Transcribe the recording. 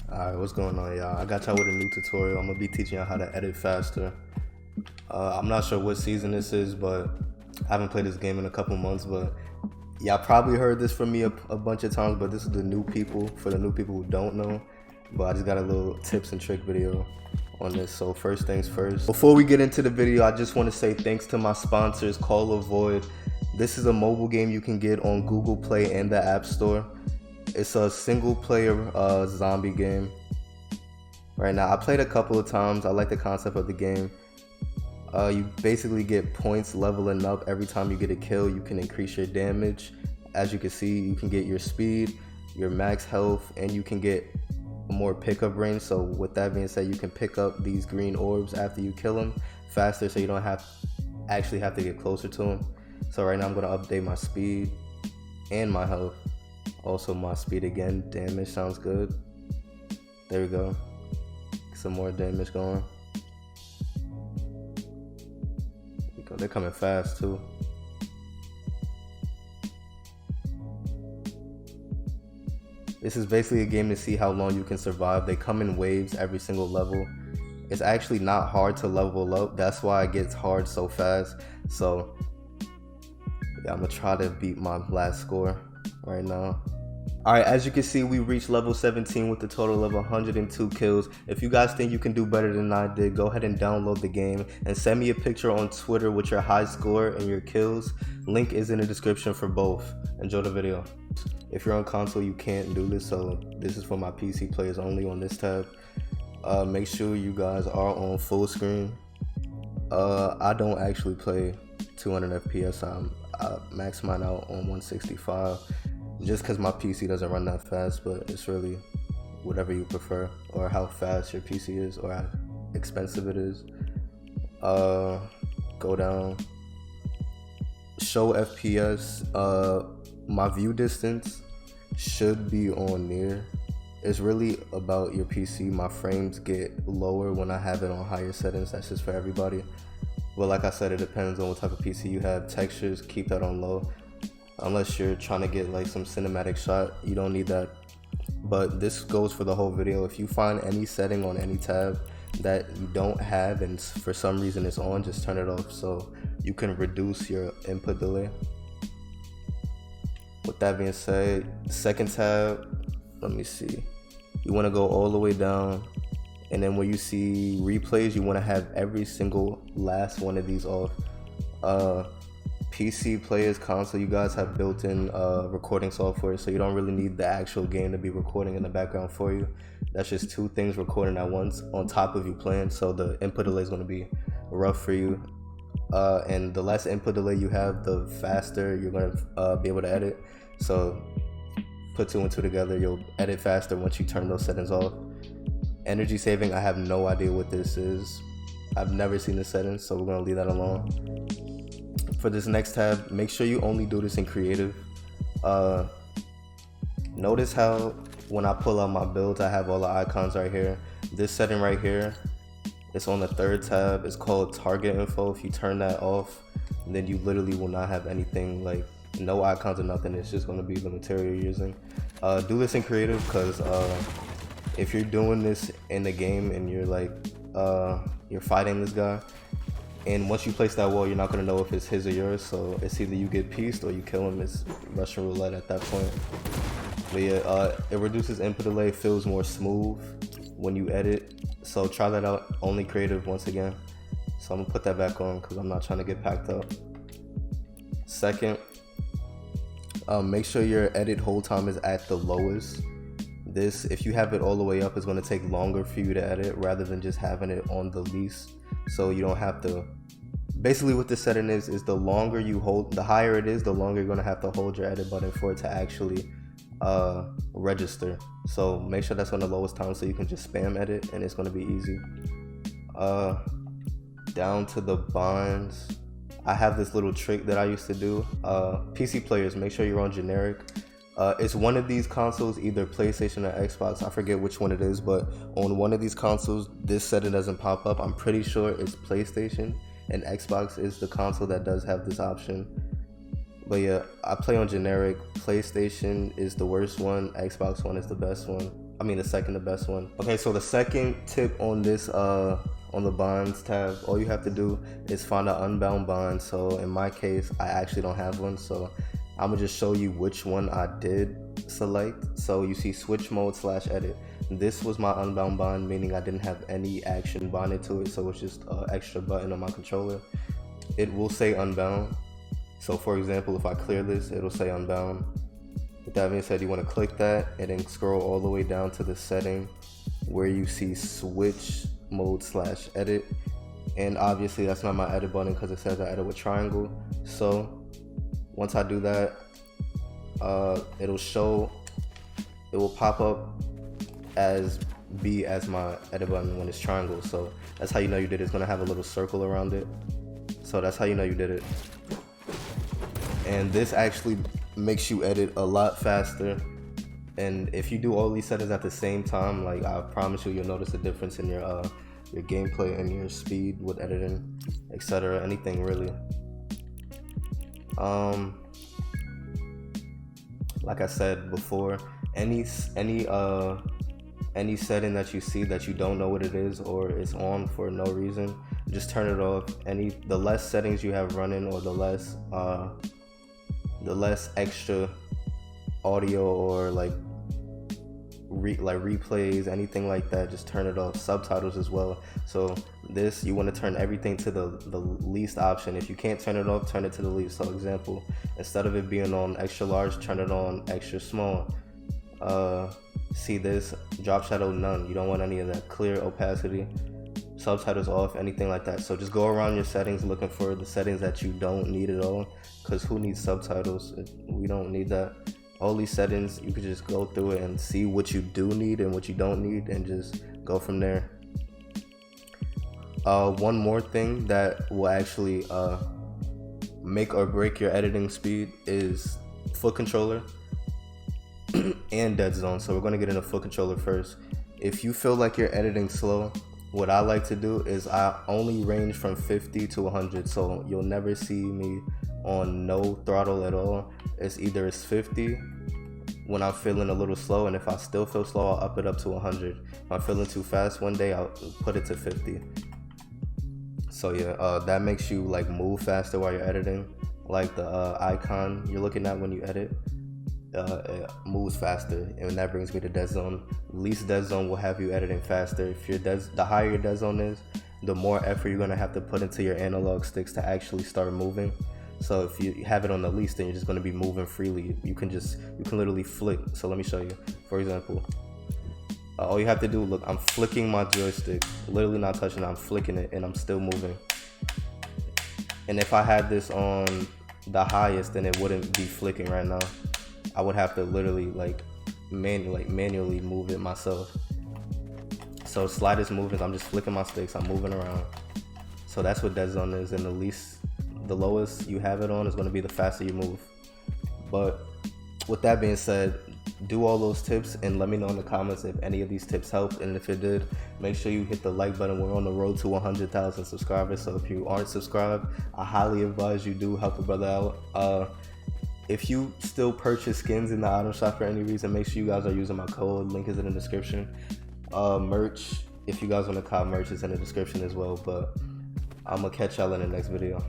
Alright, what's going on, y'all? I got y'all with a new tutorial. I'm gonna be teaching y'all how to edit faster. I'm not sure what season this is, but I haven't played this game in a couple months, but y'all probably heard this from me a bunch of times, but this is the new people, for the new people who don't know. But I just got a little tips and trick video on this. So first things first. Before we get into the video, I just want to say thanks to my sponsors, Call of Void. This is a mobile game you can get on Google Play and the App Store. It's a single player zombie game. Right now, I played a couple of times. I like the concept of the game. You basically get points leveling up every time you get a kill. You can increase your damage. As you can see, you can get your speed, your max health, and you can get more pickup range. So with that being said, you can pick up these green orbs after you kill them faster, so you don't actually have to get closer to them. So right now I'm going to update my speed and my health. Also my speed again. Damage sounds good. There we go. Some more damage going. They're coming fast too. This is basically a game to see how long you can survive. They come in waves every single level. It's actually not hard to level up. That's why it gets hard so fast. So yeah, I'm gonna try to beat my last score right now. Alright, as you can see, we reached level 17 with a total of 102 kills. If you guys think you can do better than I did, go ahead and download the game and send me a picture on Twitter with your high score and your kills. Link is in the description for both. Enjoy the video. If you're on console, you can't do this, so this is for my PC players only on this tab. Make sure you guys are on full screen. I don't actually play 200 FPS. I max mine out on 165. Just because my PC doesn't run that fast, but it's really whatever you prefer, or how fast your PC is, or how expensive it is. Go down, show FPS. My view distance should be on near. It's really about your PC. My frames get lower when I have it on higher settings. That's just for everybody, but like I said, it depends on what type of PC you have. Textures, keep that on low. Unless you're trying to get like some cinematic shot, you don't need that. But this goes for the whole video. If you find any setting on any tab that you don't have and for some reason it's on, just turn it off so you can reduce your input delay. With that being said, second tab, let me see. You want to go all the way down, and then where you see replays, you want to have every single last one of these off. PC players, console, you guys have built-in recording software, so you don't really need the actual game to be recording in the background for you. That's just two things recording at once on top of you playing, so the input delay is going to be rough for you. And the less input delay you have, the faster you're going to be able to edit. So put two and two together, you'll edit faster once you turn those settings off. Energy saving, I have no idea what this is. I've never seen the settings, so we're going to leave that alone. For this next tab, make sure you only do this in creative. Notice how when I pull out my builds, I have all the icons right here. This setting right here, it's on the third tab. It's called target info. If you turn that off, then you literally will not have anything, like no icons or nothing. It's just going to be the material you're using. Do this in creative, because if you're doing this in the game and you're like you're fighting this guy, and once you place that wall, you're not going to know if it's his or yours, so it's either you get pieced or you kill him. It's Russian roulette at that point. But yeah, it reduces input delay, feels more smooth when you edit, so try that out. Only creative once again. So I'm going to put that back on because I'm not trying to get packed up. Second, make sure your edit hold time is at the lowest. This, if you have it all the way up, is going to take longer for you to edit rather than just having it on the least. So you don't have to, basically what this setting is the longer you hold, the higher it is, the longer you're going to have to hold your edit button for it to actually register. So make sure that's on the lowest time so you can just spam edit and it's going to be easy. Down to the binds, I have this little trick that I used to do. PC players, make sure you're on generic. It's one of these consoles, either PlayStation or Xbox. I forget which one it is, but on one of these consoles, this setting doesn't pop up. I'm pretty sure it's PlayStation, and Xbox is the console that does have this option. But yeah, I play on generic. PlayStation is the worst one. Xbox One is the best one. I mean the second the best one. Okay, so the second tip on this on the bonds tab, all you have to do is find an unbound bond. So in my case, I actually don't have one, so I'm gonna just show you which one I did select. So you see switch mode / edit. This was my unbound bond, meaning I didn't have any action bonded to it, so it's just an extra button on my controller. It will say unbound. So for example, if I clear this, it'll say unbound. With that being said, you want to click that and then scroll all the way down to the setting where you see switch mode / edit. And obviously that's not my edit button because it says I edit with triangle. So once I do that, it will pop up as my edit button when it's triangle. So that's how you know you did it. It's gonna have a little circle around it. So that's how you know you did it. And this actually makes you edit a lot faster. And if you do all these settings at the same time, like I promise you'll notice a difference in your gameplay and your speed with editing, etc. Anything really. Like I said before, any setting that you see that you don't know what it is or it's on for no reason, just turn it off. The less settings you have running, or the less extra audio or like replays, anything like that, just turn it off. Subtitles as well. So this, you want to turn everything to the least option. If you can't turn it off, turn it to the least. So example, instead of it being on extra large, turn it on extra small. See this, drop shadow none. You don't want any of that. Clear opacity, subtitles off, anything like that. So just go around your settings looking for the settings that you don't need at all, because who needs subtitles? We don't need that. All these settings, you could just go through it and see what you do need and what you don't need, and just go from there. One more thing that will actually make or break your editing speed is foot controller and dead zone. So we're going to get into foot controller first. If you feel like you're editing slow, what I like to do is I only range from 50 to 100. So you'll never see me on no throttle at all. It's either it's 50 when I'm feeling a little slow, and if I still feel slow, I'll up it up to 100. If I'm feeling too fast one day, I'll put it to 50. So yeah, that makes you like move faster while you're editing. Like the icon you're looking at when you edit, it moves faster, and that brings me to dead zone. Least dead zone will have you editing faster. If the higher your dead zone is, the more effort you're gonna have to put into your analog sticks to actually start moving. So if you have it on the least, then you're just going to be moving freely. You can literally flick. So let me show you. For example, all you have to do, look, I'm flicking my joystick, literally not touching it. I'm flicking it and I'm still moving. And if I had this on the highest, then it wouldn't be flicking right now. I would have to literally manually move it myself. So slightest movements, I'm just flicking my sticks, I'm moving around. So that's what dead zone is. And the lowest you have it on is going to be the faster you move. But with that being said, do all those tips and let me know in the comments if any of these tips helped, and if it did, make sure you hit the like button. We're on the road to 100,000 subscribers, so if you aren't subscribed, I highly advise you do. Help a brother out. If you still purchase skins in the item shop for any reason, make sure you guys are using my code. Link is in the description. Merch, if you guys want to cop merch, is in the description as well. But I'm gonna catch y'all in the next video.